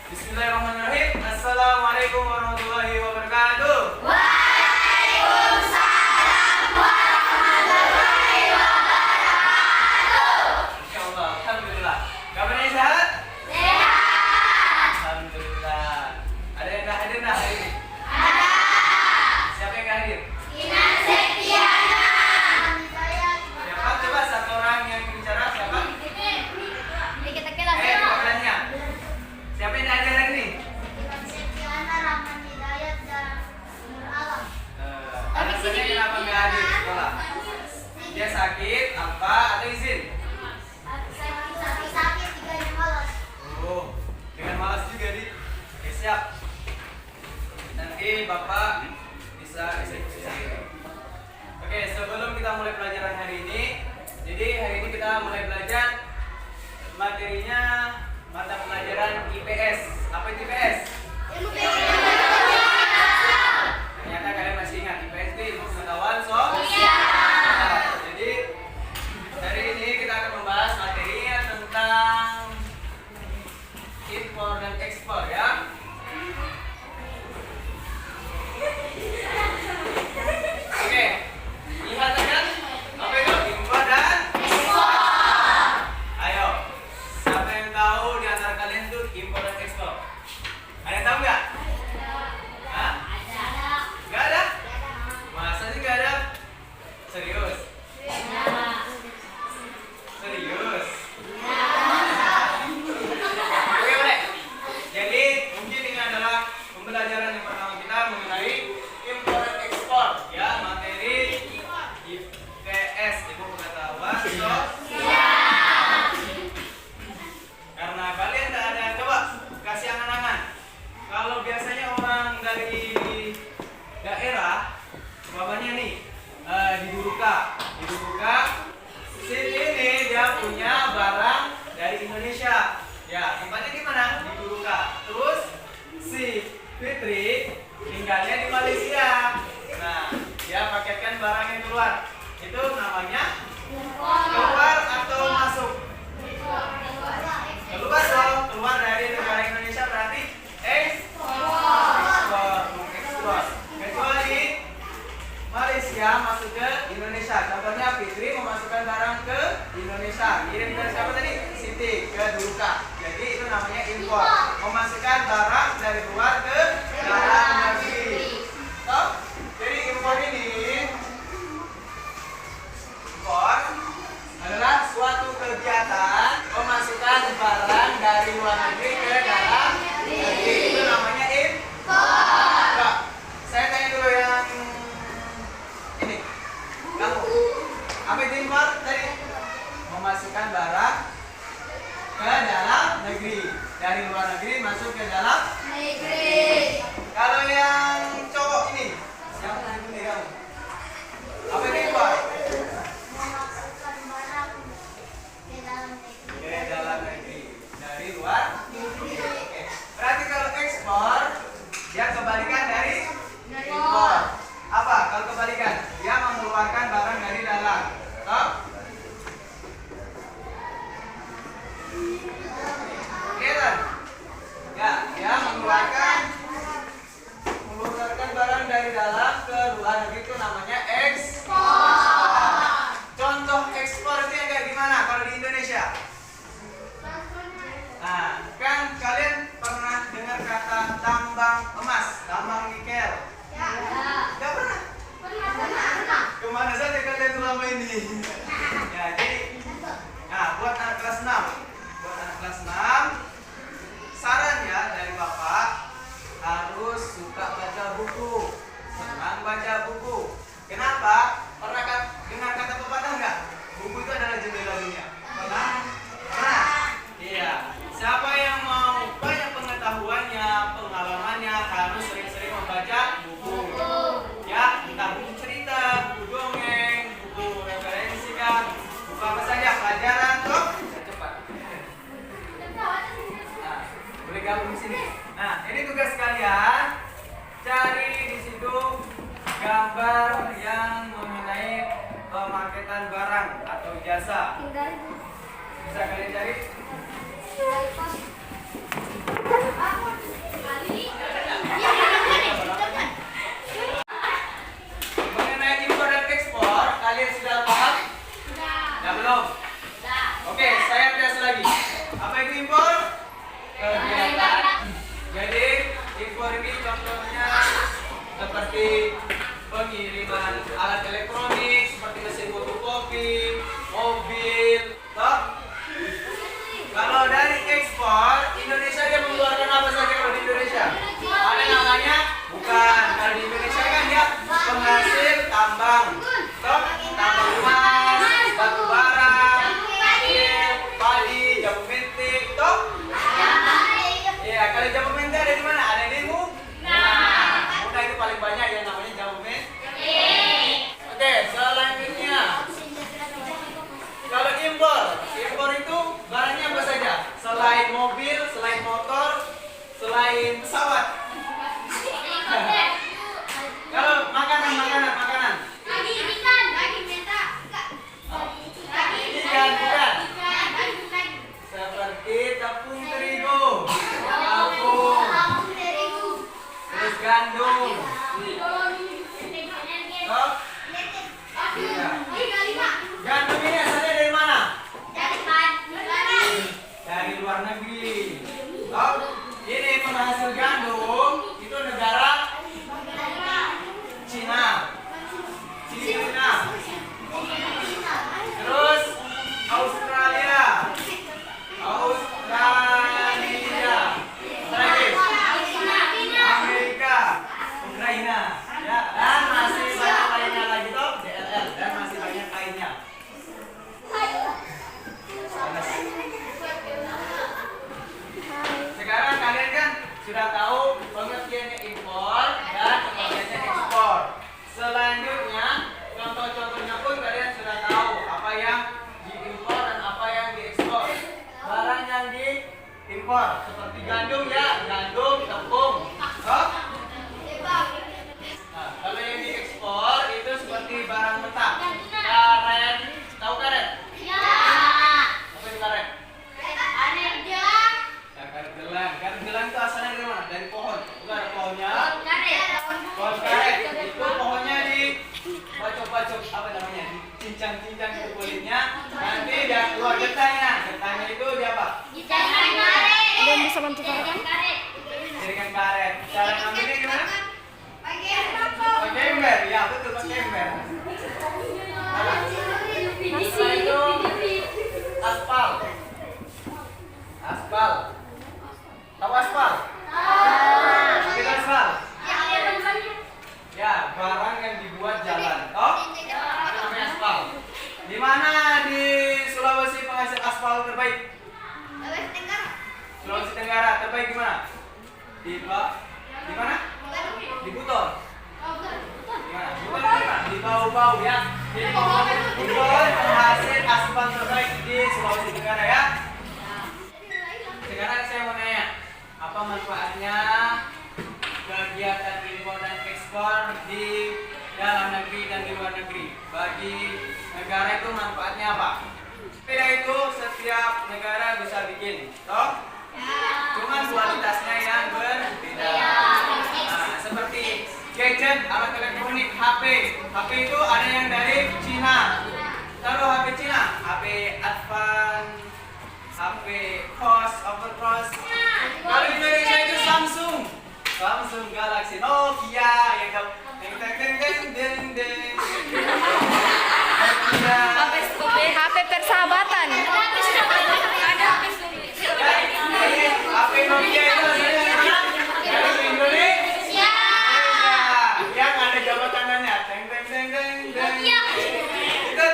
Bismillahirrahmanirrahim. Assalamualaikum warahmatullahi wabarakatuh. Waalaikumsalam warahmatullahi wabarakatuh. Insyaallah, alhamdulillah. Kabarnya sehat? Sehat. Alhamdulillah. Ada yang nggak hadir hari ini? Ada. Siapa yang nggak hadir? Kinan Septiana. Siapa? Coba satu orang yang bicara siapa? Kita kelas Pertanyaannya. Siapa yang nggak hadir hari ini? Kinan Septiana, Rahman Hidayat dan Nur Alam. Alasannya kenapa nggak hadir di sekolah? Dia sakit, apa atau izin? Sakit tiganya malas. Oh, dengan malas juga di. Oke, siap. Nanti Bapak bisa eksekusi sendiri. Oke, sebelum kita mulai pelajaran hari ini, jadi hari ini kita mulai belajar materinya mata pelajaran IPS. Apa itu IPS? Ilmu Ternyata kalian masih ingat IPS itu ilmu pengetahuan sosial. Jadi hari ini kita akan membahas materinya tentang impor dan ekspor ya. Oke, lihat kan? Apa itu impor dan ekspor? Ayo, siapa yang tahu di antara kalian tuh impor dan ekspor? Ada yang tahu nggak? Hah? Nggak ada? Masa sih nggak ada? Serius? Serius? Oke, boleh. Jadi mungkin ini adalah pembelajaran yang pertama kita mengenai impor dan ekspor ya, materi IPS, ilmu pengetahuan sosial. Karena kalian tidak ada, coba kasih angan-angan. Kalau biasanya orang dari daerah, umpamanya nih di Duruka, sini ini dia punya barang dari Indonesia. Ya, tempatnya di mana? Di Duruka. Terus si Fitri tinggalnya di Malaysia. Nah, dia paketkan barangnya keluar. Itu namanya keluar atau masuk? Keluar dong, keluar dari negara Indonesia berarti ekspor. Kecuali Malaysia masuk ke Indonesia. Contohnya Fitri memasukkan barang ke Indonesia. Kirim ke siapa tadi? Siti ke Duruka. Jadi itu namanya impor. Memasukkan barang dari luar ke dalam negeri. Toh? Jadi impor adalah suatu kegiatan memasukkan barang dari luar negeri ke dalam negeri. Itu namanya impor. Nah, saya tanya dulu yang ini. Kamu, apa itu impor tadi? Memasukkan barang ke dalam negeri, dari luar negeri masuk ke dalam negeri. Kalau yang cowok ini, yang ini kamu, apa itu impor? Memasukkan barang ke dalam negeri. Ke dalam negeri, dari luar negeri. Oke. Berarti kalau ekspor, dia kebalikan dari impor. Apa? Kalau kebalikan, dia mengeluarkan barang dari dalam. Toh? Kelihatan? Ya, dia mengeluarkan barang dari dalam ke luar negeri, itu namanya ekspor. Contoh ekspor itu yang kayak gimana kalau di Indonesia? Nah, kan kalian pernah dengar kata tambang emas, tambang nikel? Nggak pernah? Kemana saja kalian selama ini? Ya, jadi, nah buat anak kelas 6, saran ya dari Bapak harus suka baca buku, senang baca buku. Kenapa? Pernah dengar kata pepatah nggak? Buku itu adalah jendela dunia. Pernah? Pernah? Iya. Siapa yang mau banyak pengetahuannya, pengalamannya, harus sering-sering membaca buku. Ya, entah buku cerita, buku dongeng, buku referensi kan, buku apa saja, pelajaran tuh. Cepat. Nah, boleh gabung di sini. Nah, ini tugas kalian. Cari di situ gambar yang mengenai pemaketan barang atau jasa. Bisa kalian cari? Aku belum? Oke, saya tes lagi. Apa itu impor? Kegiatan. Jadi impor ini contohnya seperti pengiriman alat elektronik seperti mesin fotokopi, mobil, toh? Kalau dari ekspor, Indonesia dia mengeluarkan apa saja kalau di Indonesia? Ada namanya? Bukan. Kalau di Indonesia kan dia penghasil tambang, toh? Tambang emas, batu bara, nikel, padi, jamu mentik, toh? Iya, kalau jamu mentik ada di mana? Ada di Muna itu paling banyak yang namanya jamu mentik. Oke, selanjutnya. Kalau impor itu barangnya apa saja? Selain mobil, selain motor, selain pesawat. Kalau makanan. Ikan, bukan. Seperti tepung terigu, terus gandum. Oh, iya. Gandum ini asalnya dari mana? Dari luar negeri. Oh, ini penghasil gandum itu negara Cina. Terus Australia. Terakhir Amerika, Ukraina. Ya, dan masih banyak lainnya lagi toh, DLL dan masih banyak lainnya. Sekarang kalian kan sudah tahu pengertiannya impor dan pengertiannya ekspor. Selanjutnya, contoh-contohnya pun kalian sudah tahu apa yang diimpor dan apa yang diekspor. Barang yang diimpor seperti gandum ya, gandum, tepung. Oh? Nah, kalau yang diekspor itu seperti barang mentah. Karet, tahu karet? Apa itu karet? Ya, karet gelang. Karet gelang itu asalnya dari mana? Dari pohon. Bukan ada pohonnya. Pohon karet. Itu pohonnya bacok-bacok apa namanya? Cincang-cincang itu kulitnya. Nanti dia keluar getahnya. Getahnya itu dia apa? Belum bisa bantu karet. Jaringan karet. Cara ngambilnya gimana? Pakai ember. Ya betul, pakai ember. Setelah itu aspal. Tahu aspal? Apa itu aspal? Ya, barang yang dibuat jalan. Toh? Itu namanya aspal. Di mana di Sulawesi penghasil aspal terbaik? Sulawesi Tenggara terbaik di mana? Di mana? Di Buton. Di mana? Buton di mana? Di Bau-Bau ya. Jadi Buton penghasil aspal terbaik di Sulawesi Tenggara ya. Sekarang saya mau nanya, apa manfaatnya kegiatan impor dan ekspor di dalam negeri dan di luar negeri? Bagi negara itu manfaatnya apa? Beda itu setiap negara bisa bikin, toh? Cuman kualitasnya yang berbeda. Nah, seperti gadget, alat elektronik, HP. HP itu ada yang dari Cina. Tahu HP Cina? HP Advance, HP Cross, Overcross. Kalau di Indonesia itu Samsung Galaxy, Nokia yang HP persahabatan. HP Nokia itu dari mana? Dari Indonesia. Yang ada jabat tangannya. Itu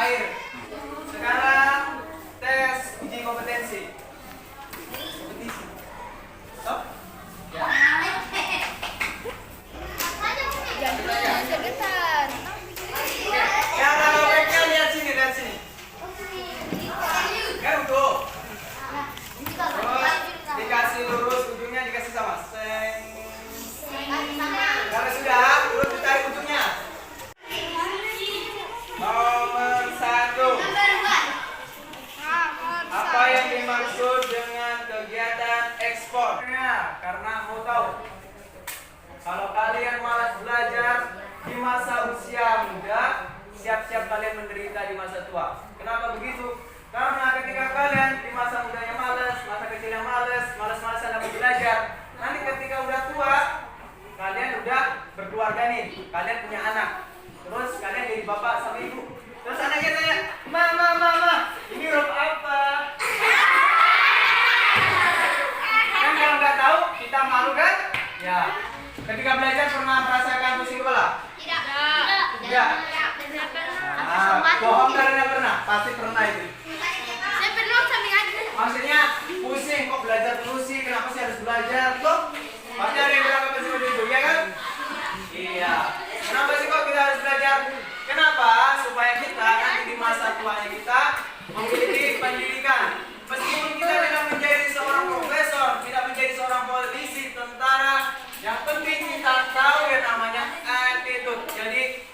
air. Sekarang tes uji kompetensi. Kompetisi. Stop. Ya. Sebentar. Cara mereka lihat sini, lihat sini. Kan tuh. Terus dikasih lurus, ujungnya dikasih sama. Seng. Kalau sudah, terus ditarik ujungnya. Nomor 1. Apa yang dimaksud dengan kegiatan ekspor? Ya, karena mau tahu. Kalau kalian malas belajar di masa usia muda, siap-siap kalian menderita di masa tua. Kenapa begitu? Karena ketika kalian di masa mudanya malas, masa kecilnya malas, malas-malasan dapat belajar, nanti ketika udah tua, kalian udah berkeluarga nih, kalian punya anak, terus kalian jadi bapak sama ibu, terus anaknya tanya, mama, ini huruf apa? Kan kalau nggak tahu, kita malu kan? Ya. Ketika belajar pernah merasakan pusing kepala? Tidak. Bohong karena pernah, pasti pernah itu. Maksudnya pusing kok belajar terus sih, kenapa sih harus belajar tuh? Pasti ada yang bilang pasti begitu, ya kan? Iya. Kenapa sih kok kita harus belajar? Kenapa? Supaya kita nanti di masa tuanya kita memiliki pendidikan. Meskipun kita tidak menjadi seorang profesor, tidak menjadi seorang polisi, tentara, yang penting kita tahu yang namanya attitude. Jadi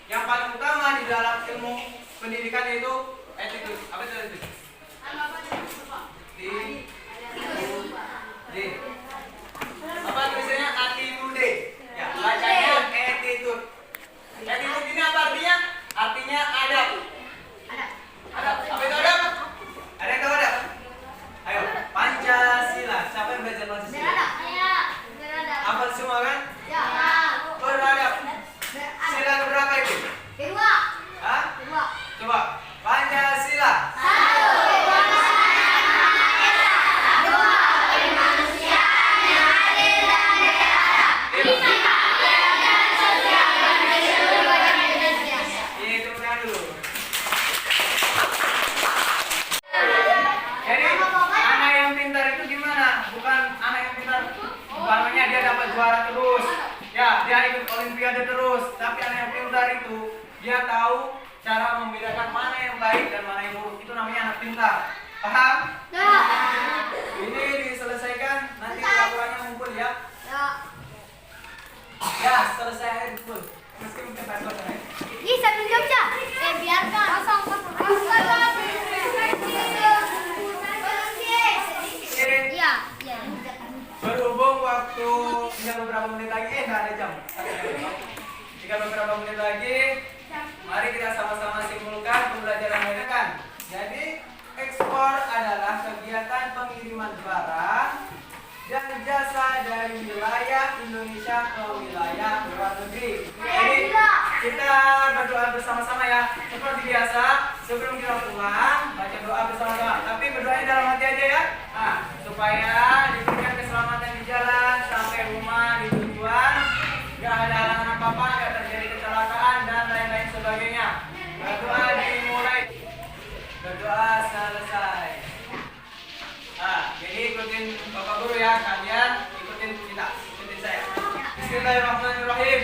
yang paling utama di dalam ilmu pendidikan itu attitude. Apa itu attitude? Apa tulisannya? Attitude. Ya, bacanya attitude. Attitude ini apa artinya? Artinya adab. Adab. Apa itu adab? Ada yang tahu adab? Ayo, Pancasila. Siapa yang belajar Pancasila? Hafal semua kan? Beradab. Sila keberapa itu? Hah? Coba. Pancasila. Juara terus, ya dia ikut olimpiade terus. Tapi anak yang pintar itu dia tahu cara membedakan mana yang baik dan mana yang buruk. Itu namanya anak pintar. Paham? Ini diselesaikan, nanti laporannya ngumpul ya. Ya selesai ngumpul. Meskipun kita selesai. Biarkan. Berhubung waktu tinggal beberapa menit lagi, nggak ada jam. Tinggal beberapa menit lagi, mari kita sama-sama simpulkan pembelajaran ini kan. Jadi ekspor adalah kegiatan pengiriman barang dan jasa dari wilayah Indonesia ke wilayah luar negeri. Jadi kita berdoa bersama-sama ya. Seperti biasa, sebelum kita pulang baca doa bersama-sama. Tapi berdoanya dalam hati aja ya. Nah, supaya diberikan keselamatan di jalan sampai rumah di tujuan, nggak ada halangan apa-apa, nggak terjadi kecelakaan dan lain-lain sebagainya. Berdoa dimulai, berdoa selesai. Nah, jadi ikutin Bapak Guru ya, kalian ikutin kita, ikutin saya. Bismillahirrahmanirrahim.